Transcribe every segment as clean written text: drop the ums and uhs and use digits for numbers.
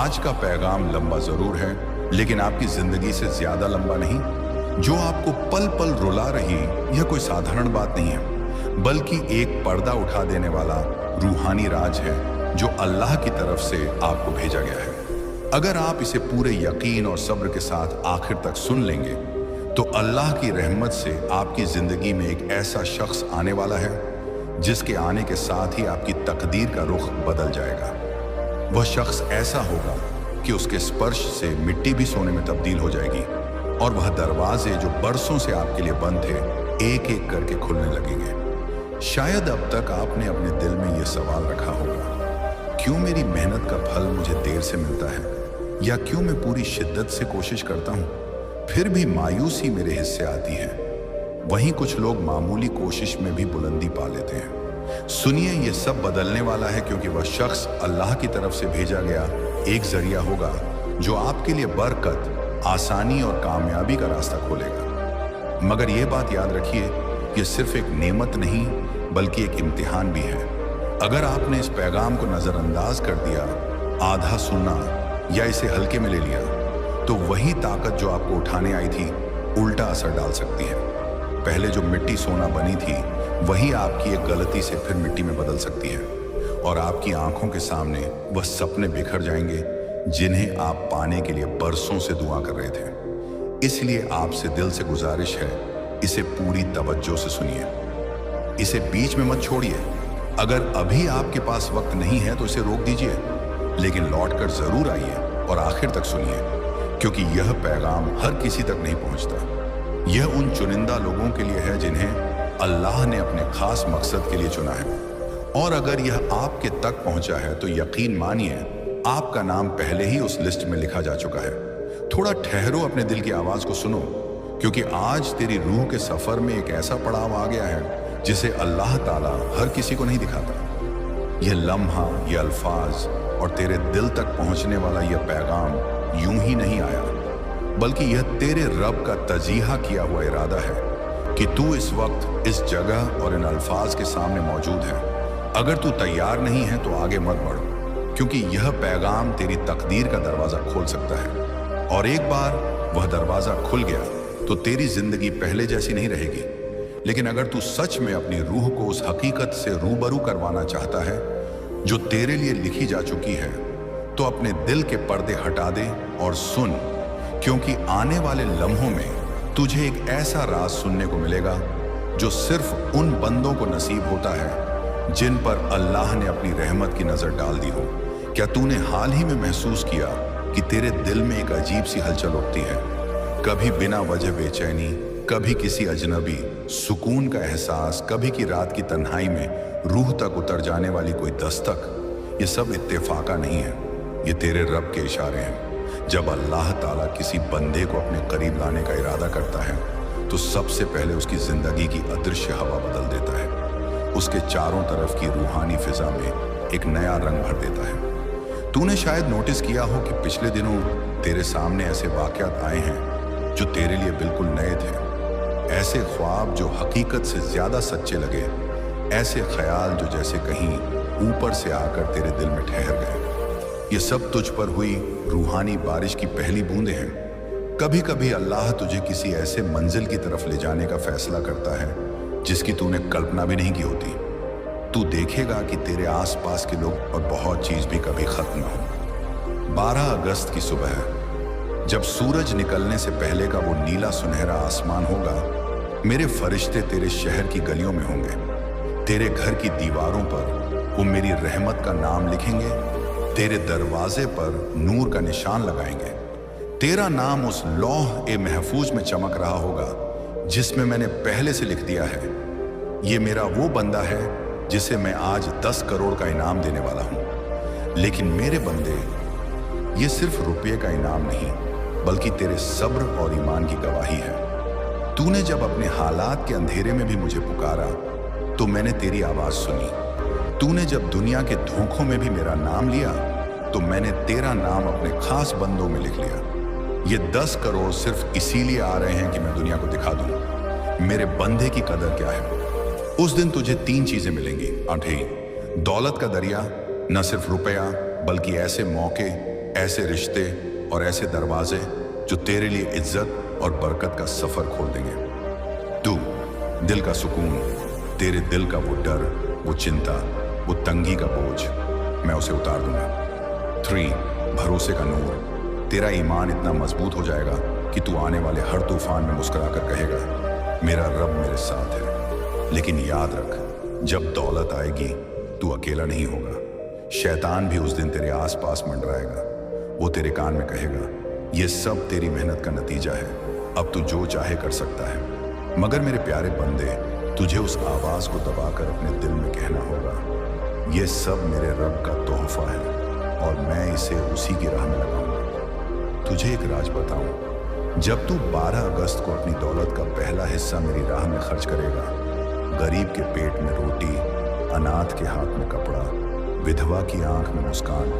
आज का पैगाम लंबा जरूर है, लेकिन आपकी जिंदगी से ज्यादा लंबा नहीं। जो आपको पल पल रुला रही यह कोई साधारण बात नहीं है, बल्कि एक पर्दा उठा देने वाला रूहानी राज है जो अल्लाह की तरफ से आपको भेजा गया है। अगर आप इसे पूरे यकीन और सब्र के साथ आखिर तक सुन लेंगे तो अल्लाह की रहमत से आपकी जिंदगी में एक ऐसा शख्स आने वाला है जिसके आने के साथ ही आपकी तकदीर का रुख बदल जाएगा। वह शख्स ऐसा होगा कि उसके स्पर्श से मिट्टी भी सोने में तब्दील हो जाएगी और वह दरवाजे जो बरसों से आपके लिए बंद थे एक एक करके खुलने लगेंगे। शायद अब तक आपने अपने दिल में यह सवाल रखा होगा, क्यों मेरी मेहनत का फल मुझे देर से मिलता है, या क्यों मैं पूरी शिद्दत से कोशिश करता हूं फिर भी मायूसी मेरे हिस्से आती है। वहीं कुछ लोग मामूली कोशिश में भी बुलंदी पा लेते हैं। सुनिए, यह सब बदलने वाला है क्योंकि वह शख्स अल्लाह की तरफ से भेजा गया एक जरिया होगा जो आपके लिए बरकत, आसानी और कामयाबी का रास्ता खोलेगा। मगर यह बात याद रखिए, यह सिर्फ एक नेमत नहीं बल्कि एक इम्तिहान भी है। अगर आपने इस पैगाम को नजरअंदाज कर दिया, आधा सुना या इसे हल्के में ले लिया, तो वही ताकत जो आपको उठाने आई थी उल्टा असर डाल सकती है। पहले जो मिट्टी सोना बनी थी वही आपकी एक गलती से फिर मिट्टी में बदल सकती है और आपकी आंखों के सामने वह सपने बिखर जाएंगे जिन्हें आप पाने के लिए बरसों से दुआ कर रहे थे। इसलिए आपसे दिल से गुजारिश है, इसे पूरी तवज्जो से सुनिए, इसे बीच में मत छोड़िए। अगर अभी आपके पास वक्त नहीं है तो इसे रोक दीजिए, लेकिन लौटकर जरूर आइए और आखिर तक सुनिए, क्योंकि यह पैगाम हर किसी तक नहीं पहुंचता। यह उन चुनिंदा लोगों के लिए है जिन्हें अल्लाह ने अपने खास मकसद के लिए चुना है। और अगर यह आपके तक पहुंचा है तो यकीन मानिए आपका नाम पहले ही उस लिस्ट में लिखा जा चुका है। थोड़ा ठहरो, अपने दिल की आवाज को सुनो, क्योंकि आज तेरी रूह के सफर में एक ऐसा पड़ाव आ गया है जिसे अल्लाह ताला हर किसी को नहीं दिखाता। यह लम्हा, यह अल्फाज और तेरे दिल तक पहुंचने वाला यह पैगाम यूं ही नहीं आया, बल्कि यह तेरे रब का तजीहा किया हुआ इरादा है कि तू इस वक्त इस जगह और इन अल्फाज के सामने मौजूद है। अगर तू तैयार नहीं है तो आगे मत बढ़, क्योंकि यह पैगाम तेरी तकदीर का दरवाजा खोल सकता है। और एक बार वह दरवाजा खुल गया तो तेरी जिंदगी पहले जैसी नहीं रहेगी। लेकिन अगर तू सच में अपनी रूह को उस हकीकत से रूबरू करवाना चाहता है जो तेरे लिए लिखी जा चुकी है, तो अपने दिल के पर्दे हटा दे और सुन, क्योंकि आने वाले लम्हों में तुझे एक ऐसा राज सुनने को मिलेगा जो सिर्फ उन बंदों को नसीब होता है जिन पर अल्लाह ने अपनी रहमत की नजर डाल दी हो। क्या तूने हाल ही में महसूस किया कि तेरे दिल में एक अजीब सी हलचल उठती है? कभी बिना वजह बेचैनी, कभी किसी अजनबी, सुकून का एहसास, कभी की रात की तन्हाई में रूह तक उतर जाने वाली कोई दस्तक। ये सब इत्तेफाका नहीं है, ये तेरे रब के इशारे हैं। जब अल्लाह ताला किसी बंदे को अपने करीब लाने का इरादा करता है तो सबसे पहले उसकी जिंदगी की अदृश्य हवा बदल देता है, उसके चारों तरफ की रूहानी फिजा में एक नया रंग भर देता है। तूने शायद नोटिस किया हो कि पिछले दिनों तेरे सामने ऐसे वाकयात आए हैं जो तेरे लिए बिल्कुल नए थे, ऐसे ख्वाब जो हकीकत से ज्यादा सच्चे लगे, ऐसे ख्याल जो जैसे कहीं ऊपर से आकर तेरे दिल में ठहर गए। ये सब तुझ पर हुई रूहानी बारिश की पहली बूंदें हैं। कभी कभी अल्लाह तुझे किसी ऐसे मंजिल की तरफ ले जाने का फैसला करता है जिसकी तूने कल्पना भी नहीं की होती। तू देखेगा कि तेरे आसपास के लोग और बहुत चीज भी कभी खत्म न हो। 12 अगस्त की सुबह जब सूरज निकलने से पहले का वो नीला सुनहरा आसमान होगा, मेरे फरिश्ते तेरे शहर की गलियों में होंगे। तेरे घर की दीवारों पर वो मेरी रहमत का नाम लिखेंगे, तेरे दरवाजे पर नूर का निशान लगाएंगे। तेरा नाम उस लौह ए महफूज में चमक रहा होगा जिसमें मैंने पहले से लिख दिया है, ये मेरा वो बंदा है जिसे मैं आज 10 करोड़ का इनाम देने वाला हूं। लेकिन मेरे बंदे, ये सिर्फ रुपये का इनाम नहीं बल्कि तेरे सब्र और ईमान की गवाही है। तूने जब अपने हालात के अंधेरे में भी मुझे पुकारा तो मैंने तेरी आवाज सुनी। तूने जब दुनिया के धोखों में भी मेरा नाम लिया तो मैंने तेरा नाम अपने खास बंदों में लिख लिया। ये 10 करोड़ सिर्फ इसीलिए आ रहे हैं कि मैं दुनिया को दिखा दूं मेरे बंदे की कदर क्या है। उस दिन तुझे 3 चीजें मिलेंगी आठे, दौलत का दरिया, न सिर्फ रुपया बल्कि ऐसे मौके ऐसे रिश्ते और ऐसे दरवाजे जो तेरे लिए इज्जत और बरकत का सफर खोल देंगे। तू दिल का सुकून, तेरे दिल का वो डर, वो चिंता, वो तंगी का बोझ मैं उसे उतार दूंगा। 3 भरोसे का नूर, तेरा ईमान इतना मजबूत हो जाएगा कि तू आने वाले हर तूफान में मुस्कुराकर कहेगा मेरा रब मेरे साथ है। लेकिन याद रख, जब दौलत आएगी तू अकेला नहीं होगा। शैतान भी उस दिन तेरे आसपास मंडराएगा। वो तेरे कान में कहेगा ये सब तेरी मेहनत का नतीजा है, अब तू जो चाहे कर सकता है। मगर मेरे प्यारे बंदे, तुझे उस आवाज को दबाकर अपने दिल में कहना होगा ये सब मेरे रब का तोहफा है और मैं इसे उसी की राह में लगाऊंगा। तुझे एक राज बताऊं, जब तू 12 अगस्त को अपनी दौलत का पहला हिस्सा मेरी राह में खर्च करेगा, गरीब के पेट में रोटी, अनाथ के हाथ में कपड़ा, विधवा की आंख में मुस्कान,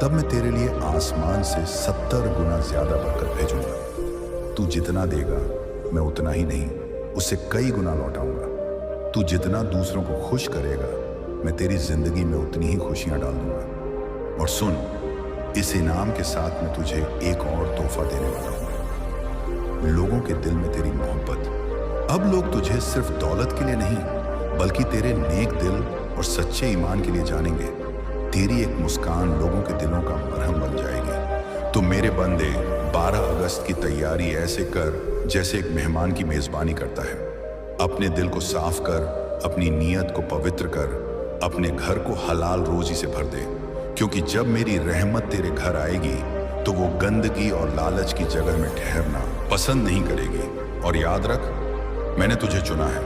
तब मैं तेरे लिए आसमान से 70 गुना ज्यादा बरकत भेजूंगा। तू जितना देगा मैं उतना ही नहीं, उससे कई गुना लौटाऊंगा। तू जितना दूसरों को खुश करेगा मैं तेरी जिंदगी में उतनी ही खुशियां डाल दूंगा। और सुन, इस इनाम के साथ मैं तुझे एक और तोहफा देने वाला हूं, लोगों के दिल में तेरी मोहब्बत। अब लोग तुझे सिर्फ दौलत के लिए नहीं बल्कि तेरे नेक दिल और सच्चे ईमान के लिए जानेंगे। तेरी एक मुस्कान लोगों के दिलों का मरहम बन जाएगी। तो मेरे बंदे, 12 अगस्त की तैयारी ऐसे कर जैसे एक मेहमान की मेजबानी करता है। अपने दिल को साफ कर, अपनी नीयत को पवित्र कर, अपने घर को हलाल रोजी से भर दे, क्योंकि जब मेरी रहमत तेरे घर आएगी तो वो गंदगी और लालच की जगह में ठहरना पसंद नहीं करेगी। और याद रख, मैंने तुझे चुना है।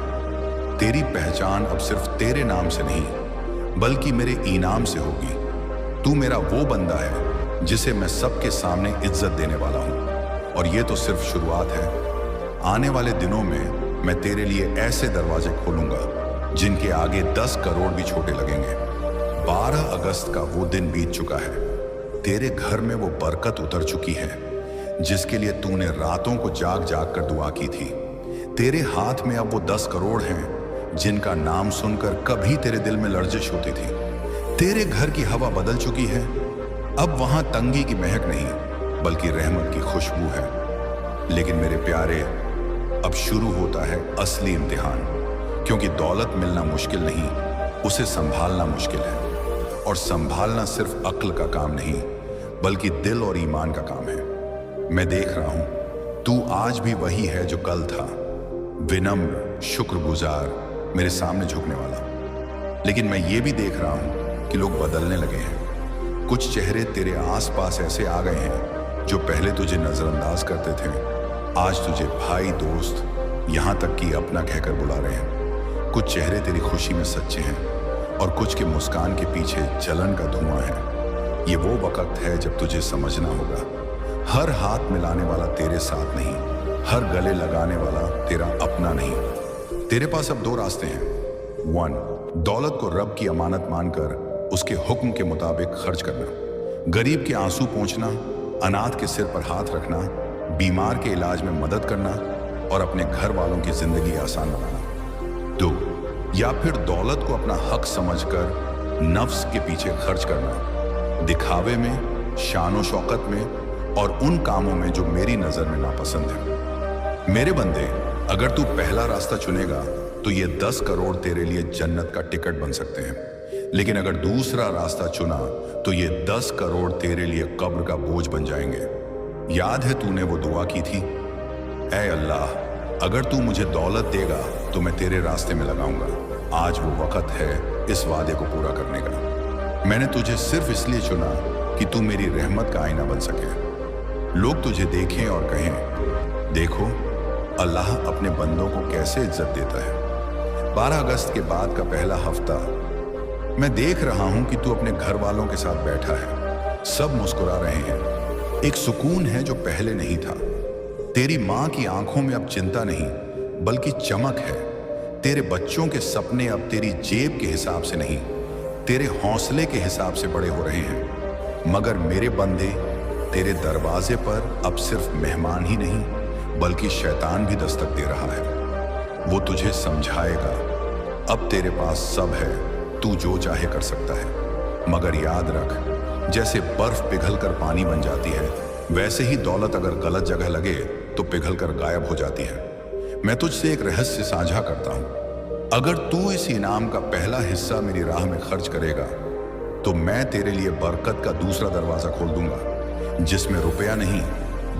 तेरी पहचान अब सिर्फ तेरे नाम से नहीं बल्कि मेरे इनाम से होगी। तू मेरा वो बंदा है जिसे मैं सबके सामने इज्जत देने वाला हूं। और ये तो सिर्फ शुरुआत है। आने वाले दिनों में मैं तेरे लिए ऐसे दरवाजे खोलूंगा जिनके आगे 10 करोड़ भी छोटे लगेंगे। 12 अगस्त का वो दिन बीत चुका है। तेरे घर में वो बरकत उतर चुकी है जिसके लिए तूने रातों को जाग जाग कर दुआ की थी। तेरे हाथ में अब वो 10 करोड़ हैं जिनका नाम सुनकर कभी तेरे दिल में लर्जिश होती थी। तेरे घर की हवा बदल चुकी है। अब वहां तंगी की महक नहीं बल्कि रहमत की खुशबू है। लेकिन मेरे प्यारे, अब शुरू होता है असली इम्तिहान, क्योंकि दौलत मिलना मुश्किल नहीं, उसे संभालना मुश्किल है। और संभालना सिर्फ अक्ल का काम नहीं बल्कि दिल और ईमान का काम है। मैं देख रहा हूं तू आज भी वही है जो कल था, विनम्र, शुक्रगुजार, मेरे सामने झुकने वाला। लेकिन मैं ये भी देख रहा हूं कि लोग बदलने लगे हैं। कुछ चेहरे तेरे आसपास ऐसे आ गए हैं जो पहले तुझे नजरअंदाज करते थे, आज तुझे भाई, दोस्त, यहां तक कि अपना कहकर बुला रहे हैं। कुछ चेहरे तेरी खुशी में सच्चे हैं और कुछ के मुस्कान के पीछे जलन का धुआं है। ये वो वक्त है जब तुझे समझना होगा, हर हाथ मिलाने वाला तेरे साथ नहीं, हर गले लगाने वाला तेरा अपना नहीं। तेरे पास अब 2 रास्ते हैं। 1, दौलत को रब की अमानत मानकर उसके हुक्म के मुताबिक खर्च करना, गरीब के आंसू पोंछना, अनाथ के सिर पर हाथ रखना, बीमार के इलाज में मदद करना और अपने घर वालों की जिंदगी आसान बनाना। 2, या फिर दौलत को अपना हक समझकर नफ्स के पीछे खर्च करना, दिखावे में, शानो शौकत में और उन कामों में जो मेरी नजर में नापसंद है। मेरे बंदे, अगर तू पहला रास्ता चुनेगा तो ये 10 करोड़ तेरे लिए जन्नत का टिकट बन सकते हैं। लेकिन अगर दूसरा रास्ता चुना तो ये 10 करोड़ तेरे लिए कब्र का बोझ बन जाएंगे। याद है तूने वो दुआ की थी, ऐ अल्लाह, अगर तू मुझे दौलत देगा तो मैं तेरे रास्ते में लगाऊंगा। आज वो वक्त है इस वादे को पूरा करने का। मैंने तुझे सिर्फ इसलिए चुना कि तू मेरी रहमत का आईना बन सके। लोग तुझे देखें और कहें, देखो अल्लाह अपने बंदों को कैसे इज्जत देता है। 12 अगस्त के बाद का पहला हफ्ता मैं देख रहा हूं कि तू अपने घर वालों के साथ बैठा है, सब मुस्कुरा रहे हैं। एक सुकून है जो पहले नहीं था। तेरी माँ की आंखों में अब चिंता नहीं बल्कि चमक है। तेरे बच्चों के सपने अब तेरी जेब के हिसाब से नहीं, तेरे हौसले के हिसाब से बड़े हो रहे हैं। मगर मेरे बंदे, तेरे दरवाजे पर अब सिर्फ मेहमान ही नहीं बल्कि शैतान भी दस्तक दे रहा है। वो तुझे समझाएगा, अब तेरे पास सब है, तू जो चाहे कर सकता है। मगर याद रख, जैसे बर्फ पिघलकर पानी बन जाती है, वैसे ही दौलत अगर गलत जगह लगे तो पिघलकर गायब हो जाती है। मैं तुझसे एक रहस्य साझा करता हूं। अगर तू इस इनाम का पहला हिस्सा मेरी राह में खर्च करेगा तो मैं तेरे लिए बरकत का दूसरा दरवाजा खोल दूंगा, जिसमें रुपया नहीं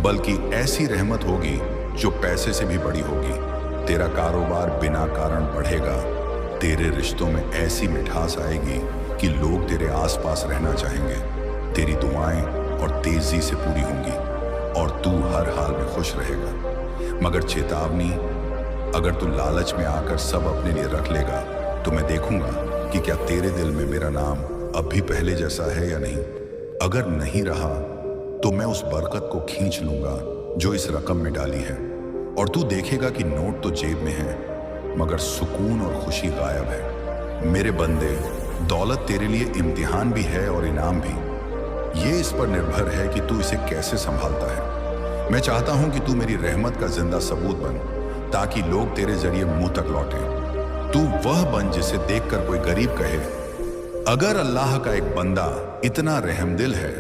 बल्कि ऐसी रहमत होगी जो पैसे से भी बड़ी होगी। तेरा कारोबार बिना कारण बढ़ेगा, तेरे रिश्तों में ऐसी मिठास आएगी कि लोग तेरे आसपास रहना चाहेंगे। तेरी दुआएं और तेजी से पूरी होंगी और तू हर हाल में खुश रहेगा। मगर चेतावनी, अगर तू लालच में आकर सब अपने लिए रख लेगा तो मैं देखूंगा कि क्या तेरे दिल में मेरा नाम अब भी पहले जैसा है या नहीं। अगर नहीं रहा तो मैं उस बरकत को खींच लूंगा जो इस रकम में डाली है, और तू देखेगा कि नोट तो जेब में है मगर सुकून और खुशी गायब है। मेरे बंदे, दौलत तेरे लिए इम्तिहान भी है और इनाम भी। ये इस पर निर्भर है कि तू इसे कैसे संभालता है। मैं चाहता हूं कि तू मेरी रहमत का जिंदा सबूत बन, ताकि लोग तेरे जरिए मुंह तक लौटें। तू वह बन जिसे देखकर कोई गरीब कहे, अगर अल्लाह का एक बंदा इतना रहमदिल है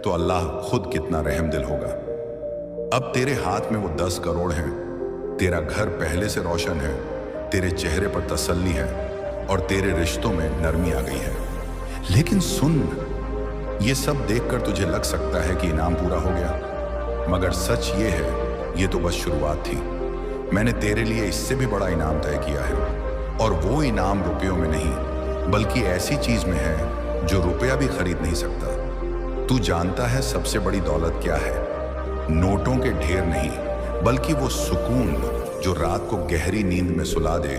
तो अल्लाह खुद कितना रहमदिल होगा। अब तेरे हाथ में वो 10 करोड़ हैं, तेरा घर पहले से रोशन है, तेरे चेहरे पर तसल्ली है और तेरे रिश्तों में नरमी आ गई है। लेकिन सुन, ये सब देखकर तुझे लग सकता है कि इनाम पूरा हो गया, मगर सच ये है, ये तो बस शुरुआत थी। मैंने तेरे लिए इससे भी बड़ा इनाम तय किया है, और वो इनाम रुपयों में नहीं बल्कि ऐसी चीज में है जो रुपया भी खरीद नहीं सकता। तू जानता है सबसे बड़ी दौलत क्या है? नोटों के ढेर नहीं बल्कि वो सुकून जो रात को गहरी नींद में सुला दे,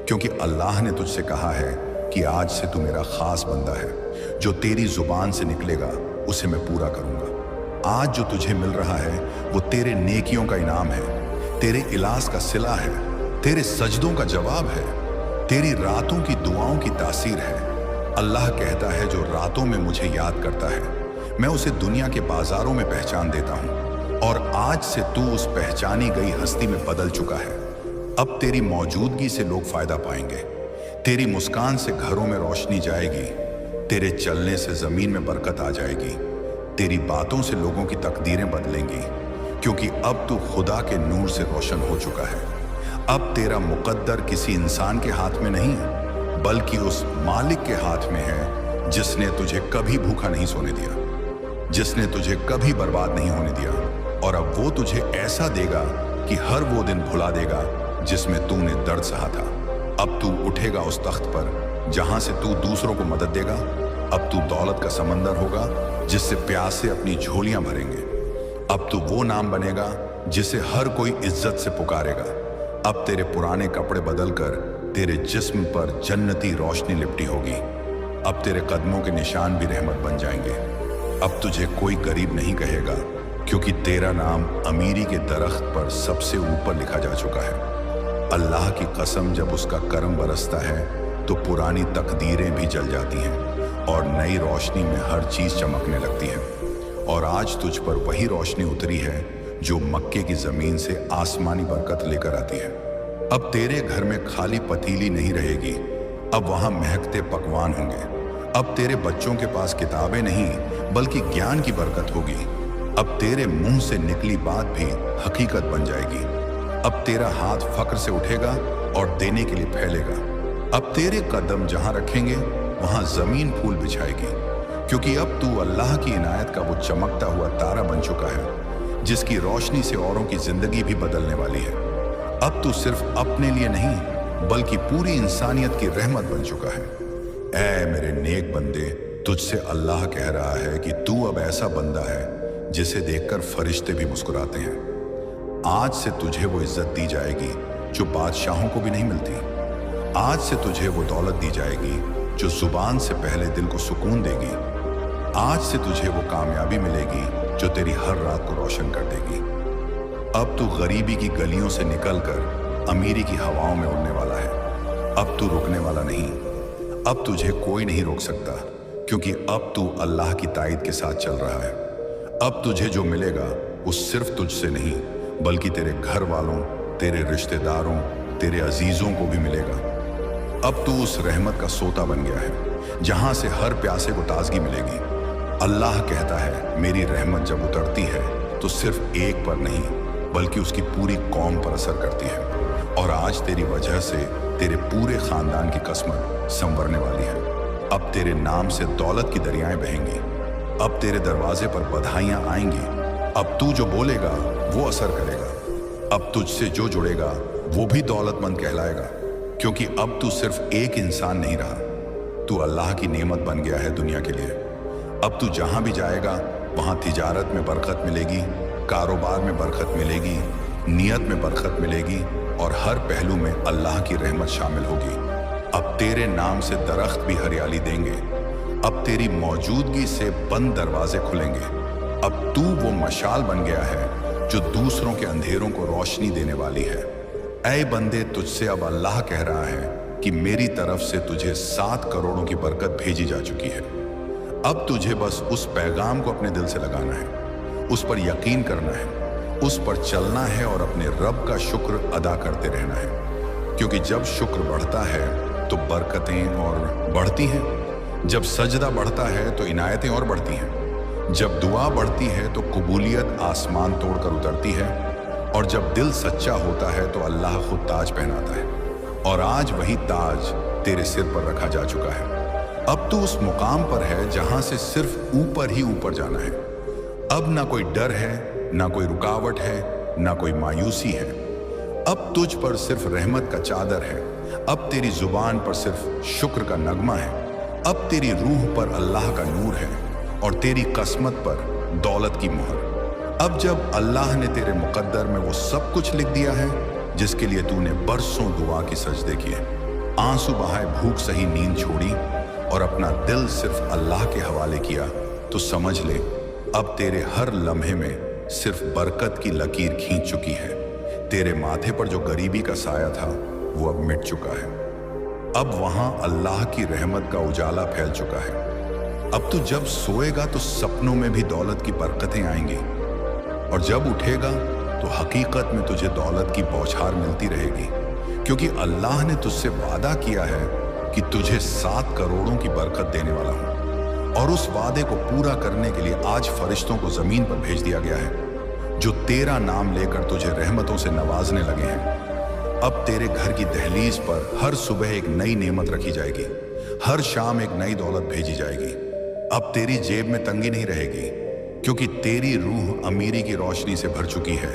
क्योंकि अल्लाह ने तुझसे कहा है कि आज से तू मेरा खास बंदा है। जो तेरी जुबान से निकलेगा उसे मैं पूरा करूंगा। आज जो तुझे मिल रहा है वो तेरे नेकियों का इनाम है, तेरे इलाज का सिला है, तेरे सजदों का जवाब है, तेरी रातों की दुआओं की तासीर है। अल्लाह कहता है जो रातों में मुझे याद करता है मैं उसे दुनिया के बाजारों में पहचान देता हूं, और आज से तू उस पहचानी गई हस्ती में बदल चुका है। अब तेरी मौजूदगी से लोग फायदा पाएंगे, तेरी मुस्कान से घरों में रोशनी जाएगी, तेरे चलने से जमीन में बरकत आ जाएगी, तेरी बातों से लोगों की तकदीरें बदलेंगी, क्योंकि अब तू खुदा के नूर से रोशन हो चुका है। अब तेरा मुकद्दर किसी इंसान के हाथ में नहीं बल्कि उस मालिक के हाथ में है जिसने तुझे कभी भूखा नहीं सोने दिया, जिसने तुझे कभी बर्बाद नहीं होने दिया, और अब वो तुझे ऐसा देगा कि हर वो दिन भुला देगा जिसमें तूने दर्द सहा था। अब तू उठेगा उस तख्त पर जहां से तू दूसरों को मदद देगा। अब तू दौलत का समंदर होगा जिससे प्यासे अपनी झोलियां भरेंगे। अब तू वो नाम बनेगा जिसे हर कोई इज्जत से पुकारेगा। अब तेरे पुराने कपड़े बदलकर तेरे जिस्म पर जन्नती रोशनी लिपटी होगी। अब तेरे कदमों के निशान भी रहमत बन जाएंगे। अब तुझे कोई गरीब नहीं कहेगा, क्योंकि तेरा नाम अमीरी के दरख्त पर सबसे ऊपर लिखा जा चुका है। अल्लाह की कसम, जब उसका करम बरसता है तो पुरानी तकदीरें भी जल जाती हैं और नई रोशनी में हर चीज चमकने लगती है। और आज तुझ पर वही रोशनी उतरी है जो मक्के की जमीन से आसमानी बरकत लेकर आती है। अब तेरे घर में खाली पतीली नहीं रहेगी, अब वहां महकते पकवान होंगे। अब तेरे बच्चों के पास किताबें नहीं बल्कि ज्ञान की बरकत होगी। अब तेरे मुंह से निकली बात भी हकीकत बन जाएगी। अब तेरा हाथ फक्र से उठेगा और देने के लिए फैलेगा। अब तेरे कदम जहां रखेंगे वहां जमीन फूल बिछाएगी, क्योंकि अब तू अल्लाह की इनायत का वो चमकता हुआ तारा बन चुका है जिसकी रोशनी से औरों की जिंदगी भी बदलने वाली है। अब तू सिर्फ अपने लिए नहीं बल्कि पूरी इंसानियत की रहमत बन चुका है। ऐ मेरे नेक बंदे, तुझसे अल्लाह कह रहा है कि तू अब ऐसा बंदा है जिसे देखकर फरिश्ते भी मुस्कुराते हैं। आज से तुझे वो इज्जत दी जाएगी जो बादशाहों को भी नहीं मिलती। आज से तुझे वो दौलत दी जाएगी जो जुबान से पहले दिल को सुकून देगी। आज से तुझे वो कामयाबी मिलेगी जो तेरी हर रात को रोशन कर देगी। अब तू गरीबी की गलियों से निकलकर अमीरी की हवाओं में उड़ने वाला है। अब तू रुकने वाला नहीं। अब तुझे कोई नहीं रोक सकता, क्योंकि अब तू अल्लाह की ताईद के साथ चल रहा है। अब तुझे जो मिलेगा वो सिर्फ तुझसे नहीं बल्कि तेरे घर वालों, तेरे रिश्तेदारों, तेरे अजीजों को भी मिलेगा। अब तू उस रहमत का सोता बन गया है जहां से हर प्यासे को ताजगी मिलेगी। अल्लाह कहता है, मेरी रहमत जब उतरती है तो सिर्फ एक पर नहीं बल्कि उसकी पूरी कौम पर असर करती है। और आज तेरी वजह से तेरे पूरे खानदान की किस्मत संवरने वाली है। अब तेरे नाम से दौलत की दरियाएं बहेंगी। अब तेरे दरवाजे पर बधाइयां आएंगी। अब तू जो बोलेगा वो असर करेगा। अब तुझसे जो जुड़ेगा वो भी दौलतमंद कहलाएगा, क्योंकि अब तू सिर्फ एक इंसान नहीं रहा, तू अल्लाह की नेमत बन गया है दुनिया के लिए। अब तू जहां भी जाएगा वहां तिजारत में बरकत मिलेगी, कारोबार में बरकत मिलेगी, नियत में बरकत मिलेगी और हर पहलू में अल्लाह की रहमत शामिल होगी। अब तेरे नाम से दरख्त भी हरियाली देंगे। अब तेरी मौजूदगी से बंद दरवाजे खुलेंगे। अब तू वो मशाल बन गया है जो दूसरों के अंधेरों को रोशनी देने वाली है। ऐ बंदे, तुझसे अब अल्लाह कह रहा है कि मेरी तरफ से तुझे 7 करोड़ों की बरकत भेजी जा चुकी है। अब तुझे बस उस पैगाम को अपने दिल से लगाना है, उस पर यकीन करना है, उस पर चलना है और अपने रब का शुक्र अदा करते रहना है। क्योंकि जब शुक्र बढ़ता है तो बरकतें और बढ़ती हैं। जब सजदा बढ़ता है तो इनायतें और बढ़ती हैं। जब दुआ बढ़ती है तो कबूलियत आसमान तोड़कर उतरती है। और जब दिल सच्चा होता है तो अल्लाह खुद ताज पहनाता है। और आज वही ताज तेरे सिर पर रखा जा चुका है। अब तू उस मुकाम पर है जहां से सिर्फ ऊपर ही ऊपर जाना है। अब ना कोई डर है, ना कोई रुकावट है, ना कोई मायूसी है। अब तुझ पर सिर्फ रहमत का चादर है। अब तेरी जुबान पर सिर्फ शुक्र का नगमा है। अब तेरी रूह पर अल्लाह का नूर है और तेरी किस्मत पर दौलत की मुहर। अब जब अल्लाह ने तेरे मुकद्दर में वो सब कुछ लिख दिया है जिसके लिए तूने बरसों दुआ की सजदे किए, आंसू बहाए, भूख सही, नींद छोड़ी और अपना दिल सिर्फ अल्लाह के हवाले किया, तो समझ ले अब तेरे हर लम्हे में सिर्फ बरकत की लकीर खींच चुकी है। तेरे माथे पर जो गरीबी का साया था वो अब मिट चुका है। अब वहां अल्लाह की रहमत का उजाला फैल चुका है। अब तू जब सोएगा तो सपनों में भी दौलत की बरकतें आएंगी और जब उठेगा तो हकीकत में तुझे दौलत की बौछार मिलती रहेगी, क्योंकि अल्लाह ने तुझसे वादा किया है कि तुझे 7 करोड़ों की बरकत देने वाला हूं। और उस वादे को पूरा करने के लिए आज फरिश्तों को जमीन पर भेज दिया गया है जो तेरा नाम लेकर तुझे रहमतों से नवाजने लगे हैं। अब तेरे घर की दहलीज पर हर सुबह एक नई नेमत रखी जाएगी, हर शाम एक नई दौलत भेजी जाएगी। अब तेरी जेब में तंगी नहीं रहेगी, क्योंकि तेरी रूह अमीरी की रोशनी से भर चुकी है।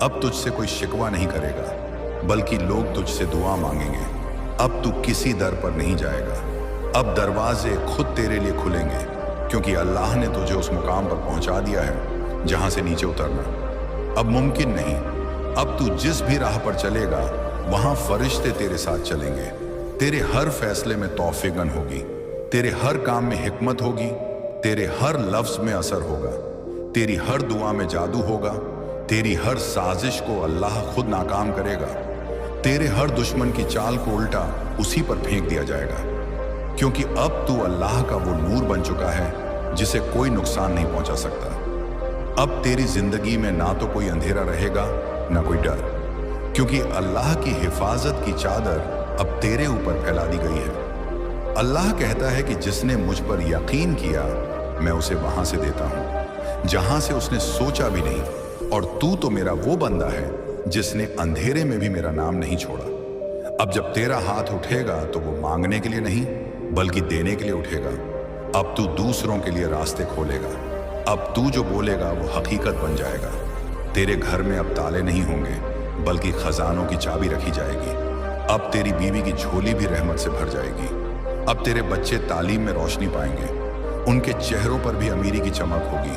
अब तुझसे कोई शिकवा नहीं करेगा, बल्कि लोग तुझसे दुआ मांगेंगे। अब तू किसी दर पर नहीं जाएगा। अब दरवाजे खुद तेरे लिए खुलेंगे, क्योंकि अल्लाह ने तुझे उस मुकाम पर पहुंचा दिया है जहां से नीचे उतरना अब मुमकिन नहीं। अब तू जिस भी राह पर चलेगा वहां फरिश्ते तेरे साथ चलेंगे। तेरे हर फैसले में तौफीकन होगी, तेरे हर काम में हिकमत होगी, तेरे हर लफ्ज में असर होगा, तेरी हर दुआ में जादू होगा, तेरी हर साजिश को अल्लाह खुद नाकाम करेगा, तेरे हर दुश्मन की चाल को उल्टा उसी पर फेंक दिया जाएगा, क्योंकि अब तू अल्लाह का वो नूर बन चुका है जिसे कोई नुकसान नहीं पहुंचा सकता। अब तेरी जिंदगी में ना तो कोई अंधेरा रहेगा ना कोई डर, क्योंकि अल्लाह की हिफाजत की चादर अब तेरे ऊपर फैला दी गई है। अल्लाह कहता है कि जिसने मुझ पर यकीन किया मैं उसे वहां से देता हूं जहां से उसने सोचा भी नहीं, और तू तो मेरा वो बंदा है जिसने अंधेरे में भी मेरा नाम नहीं छोड़ा। अब जब तेरा हाथ उठेगा तो वो मांगने के लिए नहीं बल्कि देने के लिए उठेगा। अब तू दूसरों के लिए रास्ते खोलेगा। अब तू जो बोलेगा वो हकीकत बन जाएगा। तेरे घर में अब ताले नहीं होंगे बल्कि खजानों की चाबी रखी जाएगी। अब तेरी बीवी की झोली भी रहमत से भर जाएगी। अब तेरे बच्चे तालीम में रोशनी पाएंगे, उनके चेहरों पर भी अमीरी की चमक होगी।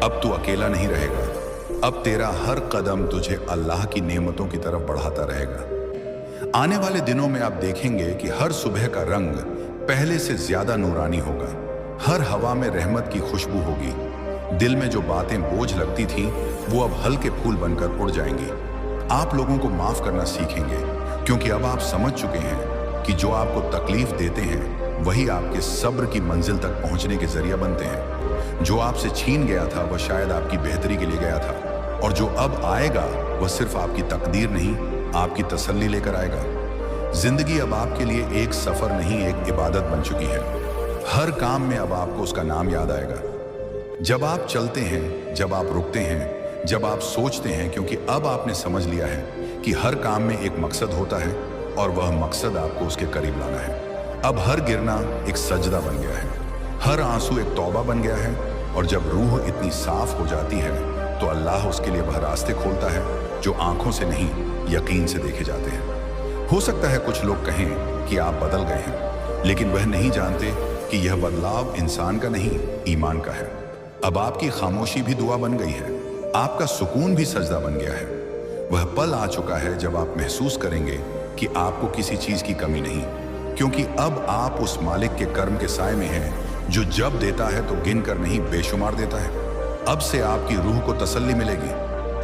अब तू अकेला नहीं रहेगा। अब तेरा हर कदम तुझे अल्लाह की नेमतों की तरफ बढ़ाता रहेगा। आने वाले दिनों में आप देखेंगे कि हर सुबह का रंग पहले से ज्यादा नूरानी होगा। हर हवा में रहमत की खुशबू होगी। दिल में जो बातें बोझ लगती थी वो अब हल्के फूल बनकर उड़ जाएंगी। आप लोगों को माफ करना सीखेंगे, क्योंकि अब आप समझ चुके हैं कि जो आपको तकलीफ देते हैं वही आपके सब्र की मंजिल तक पहुंचने के जरिया बनते हैं। जो आपसे छीन गया था वह शायद आपकी बेहतरी के लिए गया था, और जो अब आएगा वह सिर्फ आपकी तकदीर नहीं आपकी तसल्ली लेकर आएगा। जिंदगी अब आपके लिए एक सफर नहीं एक इबादत बन चुकी है। हर काम में अब आपको उसका नाम याद आएगा। जब आप चलते हैं, जब आप रुकते हैं, जब आप सोचते हैं, क्योंकि अब आपने समझ लिया है कि हर काम में एक मकसद होता है और वह मकसद आपको उसके करीब लाना है। अब हर गिरना एक सजदा बन गया है, हर आंसू एक तौबा बन गया है, और जब रूह इतनी साफ हो जाती है तो अल्लाह उसके लिए वह रास्ते खोलता है जो आंखों से नहीं यकीन से देखे जाते हैं। हो सकता है कुछ लोग कहें कि आप बदल गए हैं, लेकिन वह नहीं जानते कि यह बदलाव इंसान का नहीं, ईमान का है। अब आपकी खामोशी भी दुआ बन गई है, आपका सुकून भी सजदा बन गया है। वह पल आ चुका है जब आप महसूस करेंगे कि आपको किसी चीज की कमी नहीं, क्योंकि अब आप उस मालिक के कर्म के साए में हैं जो जब देता है तो गिन कर नहीं बेशुमार देता है। अब से आपकी रूह को तसल्ली मिलेगी,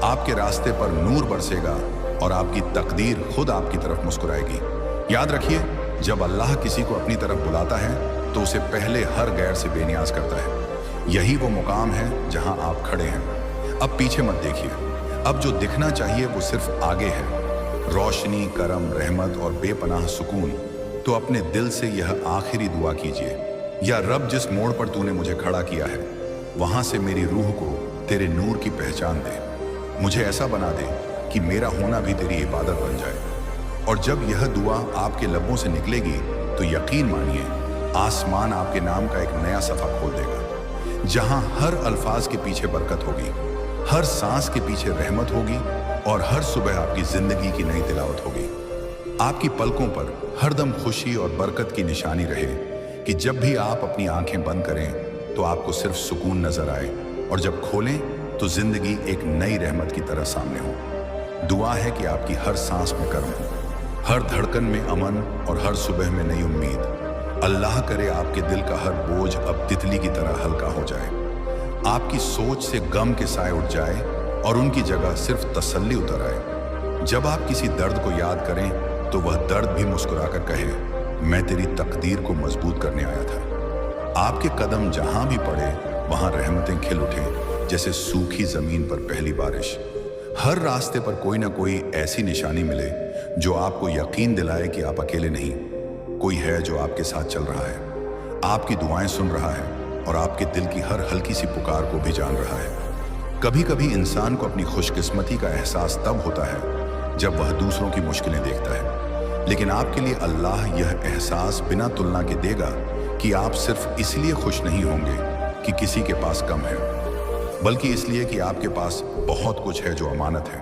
आपके रास्ते पर नूर बरसेगा और आपकी तकदीर खुद आपकी तरफ मुस्कुराएगी। याद रखिए, जब अल्लाह किसी को अपनी तरफ बुलाता है तो उसे पहले हर गैर से बेनियाज करता है। यही वो मुकाम है जहां आप खड़े हैं। अब पीछे मत देखिए, अब जो दिखना चाहिए वो सिर्फ आगे है, रोशनी, करम, रहमत और बेपनाह सुकून। तो अपने दिल से यह आखिरी दुआ कीजिए, या रब, जिस मोड़ पर तूने मुझे खड़ा किया है वहां से मेरी रूह को तेरे नूर की पहचान दे। मुझे ऐसा बना दे कि मेरा होना भी तेरी इबादत बन जाए। और जब यह दुआ आपके लबों से निकलेगी तो यकीन मानिए, आसमान आपके नाम का एक नया सफ़ा खोल देगा, जहां हर अल्फाज के पीछे बरकत होगी, हर सांस के पीछे रहमत होगी, और हर सुबह आपकी जिंदगी की नई तिलावत होगी। आपकी पलकों पर हरदम खुशी और बरकत की निशानी रहे कि जब भी आप अपनी आंखें बंद करें तो आपको सिर्फ सुकून नजर आए, और जब खोलें तो जिंदगी एक नई रहमत की तरह सामने हो। दुआ है कि आपकी हर सांस में कर्म हो, हर धड़कन में अमन और हर सुबह में नई उम्मीद। अल्लाह करे आपके दिल का हर बोझ अब तितली की तरह हल्का हो जाए, आपकी सोच से गम के साए उठ जाए और उनकी जगह सिर्फ तसल्ली उतर आए। जब आप किसी दर्द को याद करें तो वह दर्द भी मुस्कुरा कर कहे, मैं तेरी तकदीर को मजबूत करने आया था। आपके कदम जहां भी पड़े वहां रहमतें खिल उठें जैसे सूखी जमीन पर पहली बारिश। हर रास्ते पर कोई ना कोई ऐसी निशानी मिले जो आपको यकीन दिलाए कि आप अकेले नहीं, कोई है जो आपके साथ चल रहा है, आपकी दुआएं सुन रहा है और आपके दिल की हर हल्की सी पुकार को भी जान रहा है। कभी कभी इंसान को अपनी खुशकिस्मती का एहसास तब होता है जब वह दूसरों की मुश्किलें देखता है, लेकिन आपके लिए अल्लाह यह एहसास बिना तुलना के देगा कि आप सिर्फ इसलिए खुश नहीं होंगे कि किसी के पास कम है, बल्कि इसलिए कि आपके पास बहुत कुछ है जो अमानत है।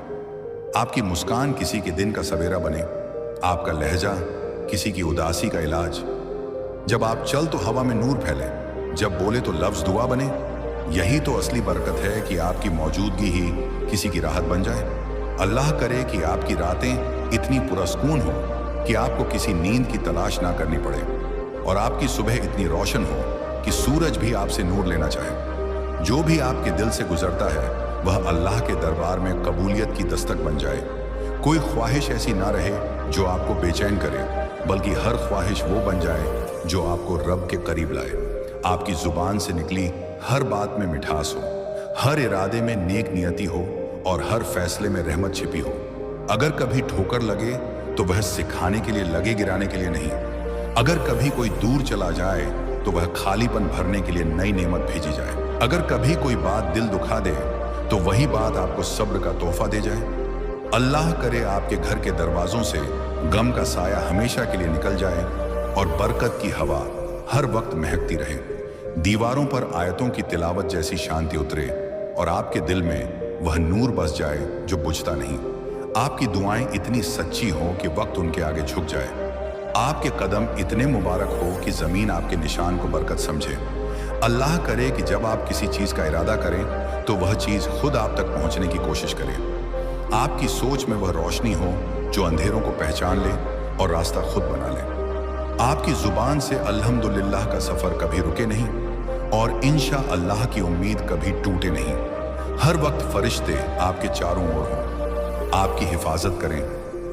आपकी मुस्कान किसी के दिन का सवेरा बने, आपका लहजा किसी की उदासी का इलाज। जब आप चल तो हवा में नूर फैले, जब बोले तो लफ्ज दुआ बने। यही तो असली बरकत है कि आपकी मौजूदगी ही किसी की राहत बन जाए। अल्लाह करे कि आपकी रातें इतनी पुरस्कून हो कि आपको किसी नींद की तलाश ना करनी पड़े, और आपकी सुबह इतनी रोशन हो कि सूरज भी आपसे नूर लेना चाहे। जो भी आपके दिल से गुजरता है वह अल्लाह के दरबार में कबूलियत की दस्तक बन जाए। कोई ख्वाहिश ऐसी ना रहे जो आपको बेचैन करे, बल्कि हर ख्वाहिश वो बन जाए जो आपको रब के करीब लाए। आपकी जुबान से निकली हर बात में मिठास हो, हर इरादे में नेक नियति हो और हर फैसले में रहमत छिपी हो। अगर कभी ठोकर लगे तो वह सिखाने के लिए लगे, गिराने के लिए नहीं। अगर कभी कोई दूर चला जाए तो वह खालीपन भरने के लिए नई नेमत भेजी जाए। अगर कभी कोई बात दिल दुखा दे तो वही बात आपको सब्र का तोहफा दे जाए। अल्लाह करे आपके घर के दरवाजों से गम का साया हमेशा के लिए निकल जाए और बरकत की हवा हर वक्त महकती रहे। दीवारों पर आयतों की तिलावत जैसी शांति उतरे और आपके दिल में वह नूर बस जाए जो बुझता नहीं। आपकी दुआएं इतनी सच्ची हो कि वक्त उनके आगे झुक जाए। आपके कदम इतने मुबारक हो कि जमीन आपके निशान को बरकत समझे। अल्लाह करे कि जब आप किसी चीज का इरादा करें तो वह चीज खुद आप तक पहुंचने की कोशिश करे। आपकी सोच में वह रोशनी हो जो अंधेरों को पहचान ले और रास्ता खुद बना ले। आपकी जुबान से अल्हम्दुलिल्लाह का सफर कभी रुके नहीं और इंशा अल्लाह की उम्मीद कभी टूटे नहीं। हर वक्त फरिश्ते आपके चारों ओर हों, आपकी हिफाजत करें,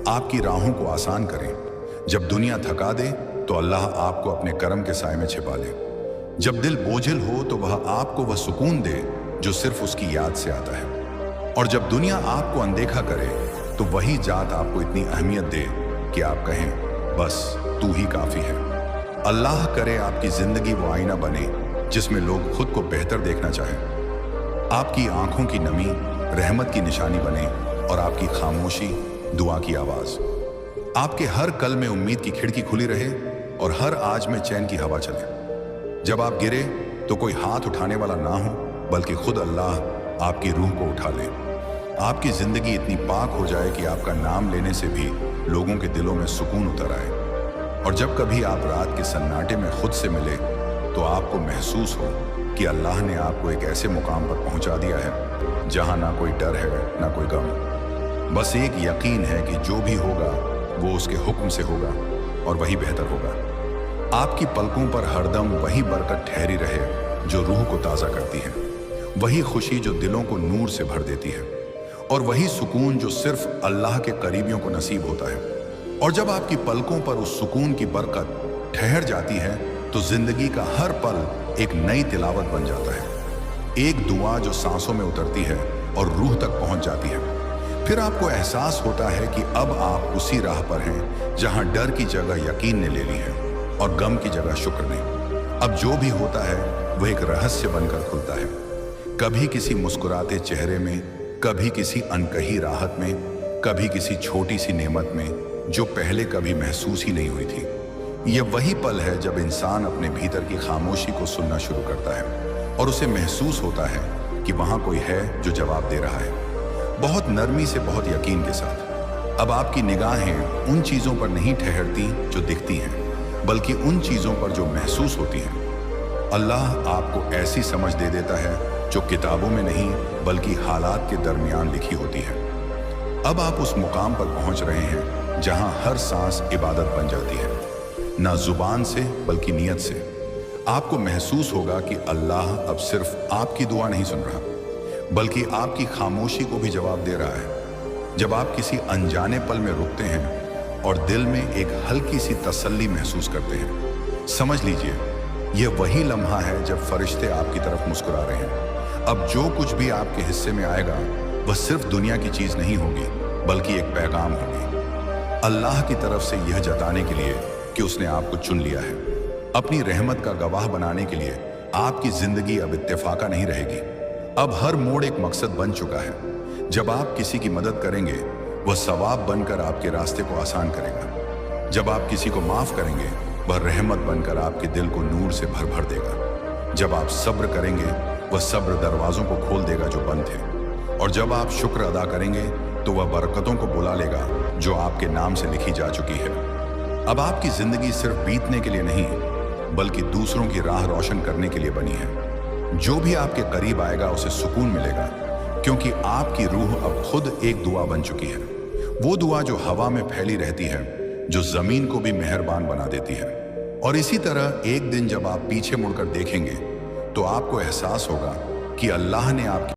आपकी राहों को आसान करें। जब दुनिया थका दे तो अल्लाह आपको अपने करम के साए में छिपा ले। जब दिल बोझिल हो तो वह आपको वह सुकून दे जो सिर्फ उसकी याद से आता है। और जब दुनिया आपको अनदेखा करे तो वही जात आपको इतनी अहमियत दे कि आप कहें, बस तू ही काफी है। अल्लाह करे आपकी जिंदगी वो आईना बने जिसमें लोग खुद को बेहतर देखना चाहें। आपकी आंखों की नमी रहमत की निशानी बने और आपकी खामोशी दुआ की आवाज। आपके हर कल में उम्मीद की खिड़की खुली रहे और हर आज में चैन की हवा चले। जब आप गिरे तो कोई हाथ उठाने वाला ना हो, बल्कि खुद अल्लाह आपकी रूह को उठा ले। आपकी जिंदगी इतनी पाक हो जाए कि आपका नाम लेने से भी लोगों के दिलों में सुकून उतर आए। और जब कभी आप रात के सन्नाटे में खुद से मिले तो आपको महसूस हो कि अल्लाह ने आपको एक ऐसे मुकाम पर पहुंचा दिया है जहां ना कोई डर है ना कोई गम। बस एक यकीन है कि जो भी होगा वो उसके हुक्म से होगा और वही बेहतर होगा। आपकी पलकों पर हरदम वही बरकत ठहरी रहे जो रूह को ताज़ा करती है, वही खुशी जो दिलों को नूर से भर देती है, और वही सुकून जो सिर्फ अल्लाह के करीबियों को नसीब होता है। और जब आपकी पलकों पर उस सुकून की बरकत ठहर जाती है तो जिंदगी का हर पल एक नई तिलावत बन जाता है, एक दुआ जो सांसों में उतरती है और रूह तक पहुंच जाती है। फिर आपको एहसास होता है कि अब आप उसी राह पर हैं जहां डर की जगह यकीन ने ले ली है और गम की जगह शुक्र ने। अब जो भी होता है वह एक रहस्य बनकर खुलता है, कभी किसी मुस्कुराते चेहरे में, कभी किसी अनकही राहत में, कभी किसी छोटी सी नेमत में जो पहले कभी महसूस ही नहीं हुई थी। यह वही पल है जब इंसान अपने भीतर की खामोशी को सुनना शुरू करता है और उसे महसूस होता है कि वहां कोई है जो जवाब दे रहा है, बहुत नरमी से, बहुत यकीन के साथ। अब आपकी निगाहें उन चीजों पर नहीं ठहरती जो दिखती हैं, बल्कि उन चीजों पर जो महसूस होती हैं। अल्लाह आपको ऐसी समझ दे देता है जो किताबों में नहीं बल्कि हालात के दरमियान लिखी होती है। अब आप उस मुकाम पर पहुंच रहे हैं जहां हर सांस इबादत बन जाती है, ना जुबान से बल्कि नियत से। आपको महसूस होगा कि अल्लाह अब सिर्फ आपकी दुआ नहीं सुन रहा, बल्कि आपकी खामोशी को भी जवाब दे रहा है। जब आप किसी अनजाने पल में रुकते हैं और दिल में एक हल्की सी तसल्ली महसूस करते हैं, समझ लीजिए यह वही लम्हा है जब फरिश्ते आपकी तरफ मुस्कुरा रहे हैं। अब जो कुछ भी आपके हिस्से में आएगा वह सिर्फ दुनिया की चीज नहीं होगी, बल्कि एक पैगाम होगी अल्लाह की तरफ से, यह जताने के लिए कि उसने आपको चुन लिया है, अपनी रहमत का गवाह बनाने के लिए। आपकी जिंदगी अब इत्तेफाका नहीं रहेगी, अब हर मोड़ एक मकसद बन चुका है। जब आप किसी की मदद करेंगे वह सवाब बनकर आपके रास्ते को आसान करेगा। जब आप किसी को माफ करेंगे वह रहमत बनकर आपके दिल को नूर से भर भर देगा। जब आप सब्र करेंगे वह सब्र दरवाजों को खोल देगा जो बंद थे। और जब आप शुक्र अदा करेंगे तो वह बरकतों को बुला लेगा जो आपके नाम से लिखी जा चुकी है। अब आपकी जिंदगी सिर्फ बीतने के लिए नहीं बल्कि दूसरों की राह रोशन करने के लिए बनी है। जो भी आपके करीब आएगा उसे सुकून मिलेगा, क्योंकि आपकी रूह अब खुद एक दुआ बन चुकी है। वो दुआ जो हवा में फैली रहती है, जो जमीन को भी मेहरबान बना देती है। और इसी तरह एक दिन जब आप पीछे मुड़कर देखेंगे तो आपको एहसास होगा कि अल्लाह ने आपकी